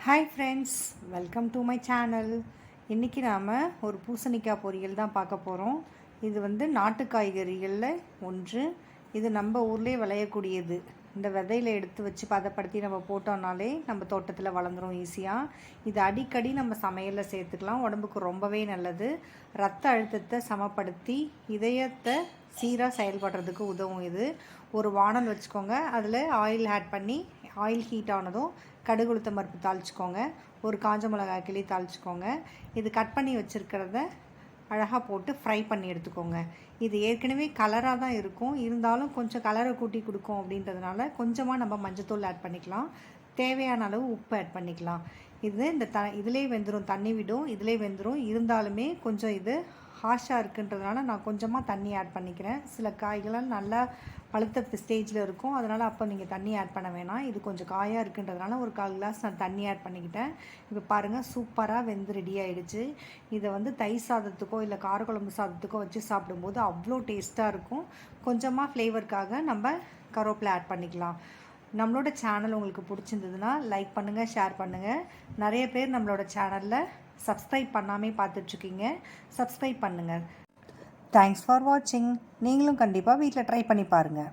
Hi friends, welcome to my channel. இன்றைக்கி நாம் ஒரு பூசணிக்காய் பொரியல் தான் பார்க்க போகிறோம். இது நாட்டு காய்கறிகளில் ஒன்று. இது நம்ம ஊர்லேயே விளையக்கூடியது. இந்த விதையில் எடுத்து வச்சு பதப்படுத்தி நம்ம போட்டோம்னாலே நம்ம தோட்டத்தில் வளர்ந்துடும் ஈஸியாக. இது அடிக்கடி நம்ம சமையலில் சேர்த்துக்கலாம். உடம்புக்கு ரொம்பவே நல்லது. ரத்த அழுத்தத்தை சமப்படுத்தி இதயத்தை சீராக செயல்படுறதுக்கு உதவும். இது ஒரு வானல் வச்சுக்கோங்க. அதில் ஆயில் ஆட் பண்ணி ஆயில் ஹீட் ஆனதும் கடுகு உளுத்தம் பருப்பு தாளிச்சுக்கோங்க. ஒரு காஞ்ச மிளகாய் கிள்ளி தாளிச்சுக்கோங்க. இது கட் பண்ணி வச்சுருக்கிறத அழகாக போட்டு ஃப்ரை பண்ணி எடுத்துக்கோங்க. இது ஏற்கனவே கலராக தான் இருக்கும், இருந்தாலும் கொஞ்சம் கலரை கூட்டி கொடுக்கும் அப்படின்றதுனால கொஞ்சமாக நம்ம மஞ்சத்தூள் ஆட் பண்ணிக்கலாம். தேவையான அளவு உப்பு ஆட் பண்ணிக்கலாம். இது இதிலே வெந்துடும், தண்ணி விடும், இதிலே வெந்துடும். இருந்தாலுமே கொஞ்சம் இது ஹார்ஷாக இருக்குன்றதுனால நான் கொஞ்சமாக தண்ணி ஆட் பண்ணிக்கிறேன். சில காய்கள்லாம் நல்லா பழுத்த ஸ்டேஜில் இருக்கும், அதனால் அப்போ நீங்கள் தண்ணி ஆட் பண்ண வேணாம். இது கொஞ்சம் காயாக இருக்குன்றதுனால ஒரு 1/4 கிளாஸ் நான் தண்ணி ஆட் பண்ணிக்கிட்டேன். இப்போ பாருங்கள், சூப்பராக வெந்து ரெடி ஆகிடுச்சு. இதை தயிர் சாதத்துக்கோ இல்லை காரக்குழம்பு சாதத்துக்கோ வச்சு சாப்பிடும்போது அவ்வளோ டேஸ்ட்டாக இருக்கும். கொஞ்சமாக ஃப்ளேவருக்காக நம்ம கருவேப்பிலை ஆட் பண்ணிக்கலாம். நம்மளோட சேனல் உங்களுக்கு பிடிச்சிருந்ததுன்னா லைக் பண்ணுங்கள், ஷேர் பண்ணுங்கள். நிறைய பேர் நம்மளோட சேனலில் சப்ஸ்கிரைப் பண்ணாமே பார்த்துட்ருக்கீங்க. சப்ஸ்கிரைப் பண்ணுங்கள். தேங்க்ஸ் ஃபார் வாட்சிங். நீங்களும் கண்டிப்பாக வீட்டில் ட்ரை பண்ணி பாருங்கள்.